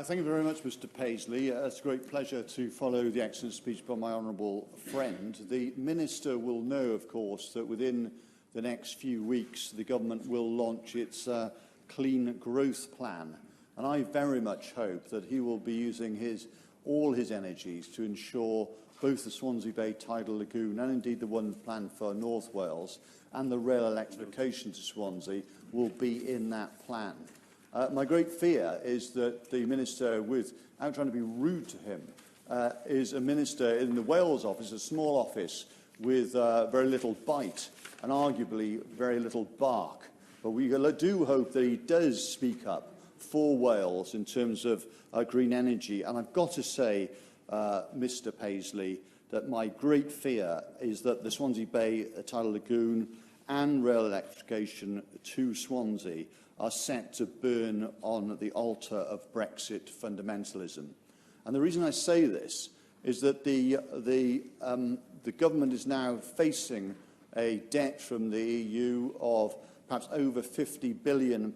Thank you very much, Mr Paisley. It's a great pleasure to follow the excellent speech by my honourable friend. The Minister will know, of course, that within the next few weeks the Government will launch its Clean Growth Plan. And I very much hope that he will be using all his energies to ensure both the Swansea Bay Tidal Lagoon and indeed the one planned for North Wales and the rail electrification to Swansea will be in that plan. My great fear is that the Minister, without trying to be rude to him, is a Minister in the Wales office, a small office with very little bite and arguably very little bark. But we do hope that he does speak up for Wales in terms of green energy. And I've got to say, Mr Paisley, that my great fear is that the Swansea Bay Tidal Lagoon and rail electrification to Swansea are set to burn on the altar of Brexit fundamentalism. And the reason I say this is that the government is now facing a debt from the EU of perhaps over £50 billion,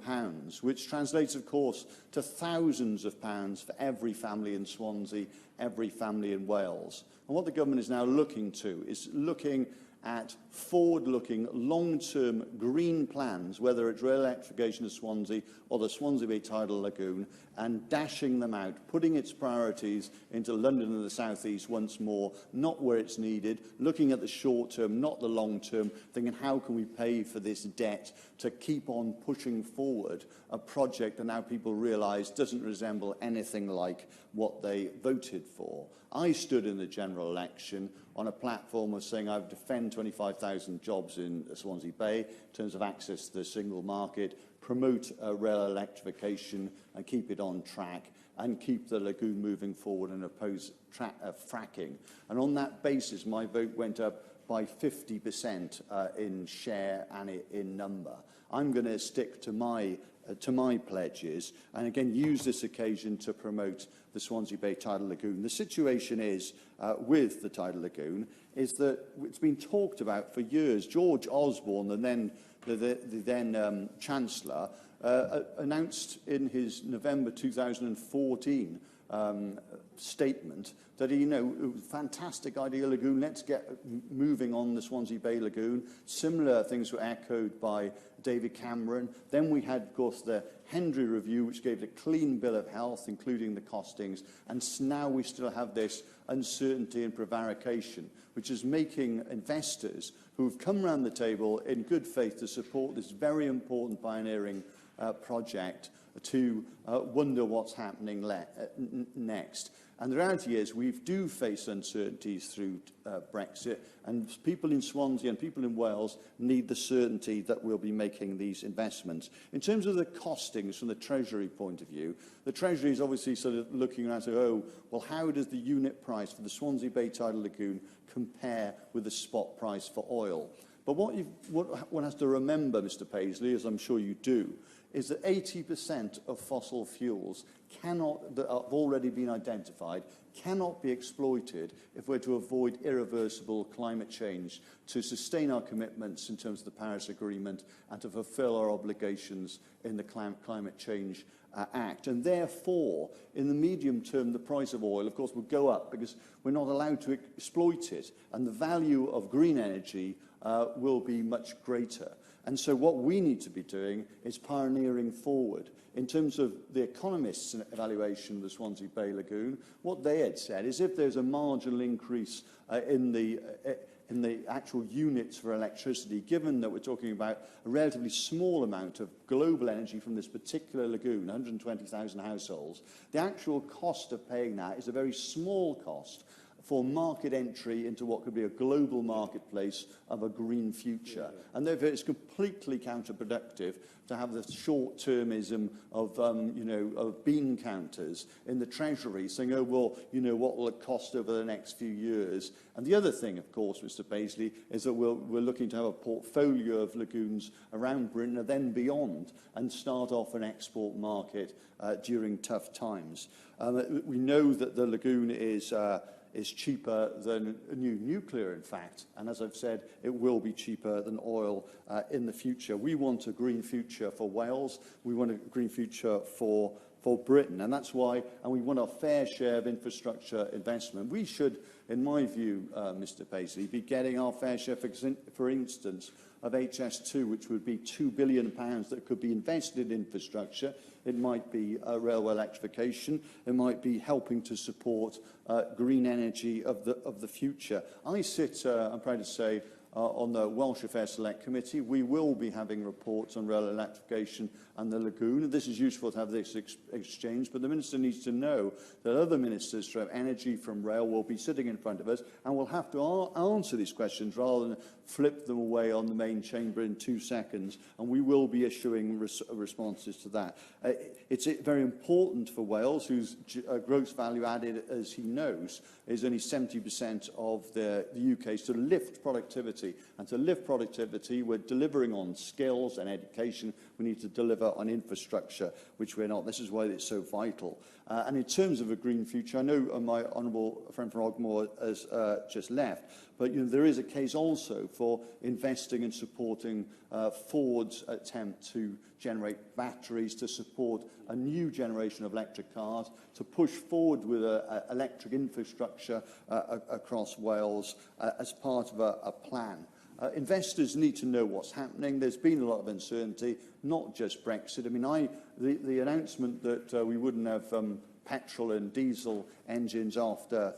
which translates, of course, to thousands of pounds for every family in Swansea, every family in Wales. And what the government is now looking to is looking at forward-looking, long-term green plans, whether it's rail electrification of Swansea or the Swansea Bay Tidal Lagoon, and dashing them out, putting its priorities into London and the South East once more, not where it's needed, looking at the short term, not the long term, thinking how can we pay for this debt to keep on pushing forward a project that now people realise doesn't resemble anything like what they voted for. I stood in the general election on a platform of saying I would defend 25,000 jobs in Swansea Bay in terms of access to the single market, promote rail electrification and keep it on track, and keep the lagoon moving forward and oppose fracking. And on that basis, my vote went up by 50% in share and in number. I'm going to stick to my pledges and again use this occasion to promote the Swansea Bay Tidal Lagoon. The situation is with the Tidal Lagoon is that it's been talked about for years. George Osborne, the then Chancellor, announced in his November 2014 statement that fantastic idea lagoon, let's get moving on the Swansea Bay Lagoon. Similar things were echoed by David Cameron. Then we had, of course, the Hendry Review, which gave a clean bill of health, including the costings, and now we still have this uncertainty and prevarication, which is making investors who have come around the table in good faith to support this very important pioneering project to wonder what's happening next. And the reality is we do face uncertainties through Brexit, and people in Swansea and people in Wales need the certainty that we'll be making these investments. In terms of the costings from the Treasury point of view, the Treasury is obviously sort of looking around and saying, oh, well, how does the unit price for the Swansea Bay Tidal Lagoon compare with the spot price for oil? But what one has to remember, Mr Paisley, as I'm sure you do, is that 80% of fossil fuels that have already been identified cannot be exploited if we're to avoid irreversible climate change, to sustain our commitments in terms of the Paris Agreement and to fulfil our obligations in the Climate Change Act. And therefore, in the medium term, the price of oil, of course, will go up because we're not allowed to exploit it, and the value of green energy will be much greater. And so what we need to be doing is pioneering forward. In terms of the economists' evaluation of the Swansea Bay Lagoon, what they had said is if there's a marginal increase in the actual units for electricity, given that we're talking about a relatively small amount of global energy from this particular lagoon, 120,000 households, the actual cost of paying that is a very small cost for market entry into what could be a global marketplace of a green future. And therefore it's completely counterproductive to have the short-termism of bean counters in the Treasury saying, oh, well, what will it cost over the next few years? And the other thing, of course, Mr Paisley, is that we're looking to have a portfolio of lagoons around Britain and then beyond and start off an export market during tough times. We know that the lagoon is cheaper than new nuclear, in fact, and as I've said, it will be cheaper than oil in the future. We want a green future for Wales. We want a green future for for Britain, and that's why, and we want our fair share of infrastructure investment. We should, in my view, Mr Paisley, be getting our fair share, for instance, of HS2, which would be £2 billion that could be invested in infrastructure. It might be railway electrification. It might be helping to support green energy of the future. I sit, I'm proud to say, on the Welsh Affairs Select Committee. We will be having reports on rail electrification and the lagoon. This is useful to have this exchange, but the Minister needs to know that other ministers from energy, from rail, will be sitting in front of us and will have to answer these questions rather than flip them away on the main chamber in 2 seconds, and we will be issuing responses to that. It's very important for Wales, whose gross value added, as he knows, is only 70% of the UK, to lift productivity. And to lift productivity, we're delivering on skills and education. We need to deliver on infrastructure, which we're not. This is why it's so vital. And in terms of a green future, I know my honourable friend from Ogmore has just left, but there is a case also for investing and supporting Ford's attempt to generate batteries to support a new generation of electric cars, to push forward with electric infrastructure across Wales as part of a plan. Investors need to know what's happening. There's been a lot of uncertainty, not just Brexit. I mean, the announcement that we wouldn't have petrol and diesel engines after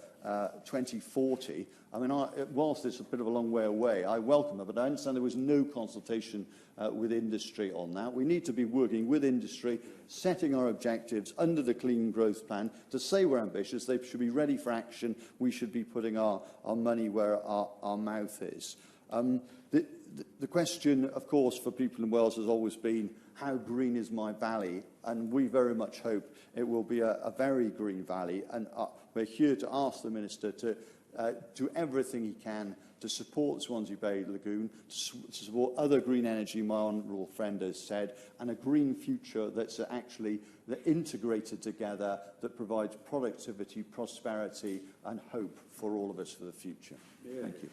2040, I mean, whilst it's a bit of a long way away, I welcome it, but I understand there was no consultation with industry on that. We need to be working with industry, setting our objectives under the Clean Growth Plan to say we're ambitious. They should be ready for action. We should be putting our money where our mouth is. The question, of course, for people in Wales has always been, how green is my valley? And we very much hope it will be a very green valley. And we're here to ask the Minister to do everything he can to support Swansea Bay Lagoon, to support other green energy, my honourable friend has said, and a green future that's actually integrated together, that provides productivity, prosperity and hope for all of us for the future. Yeah. Thank you.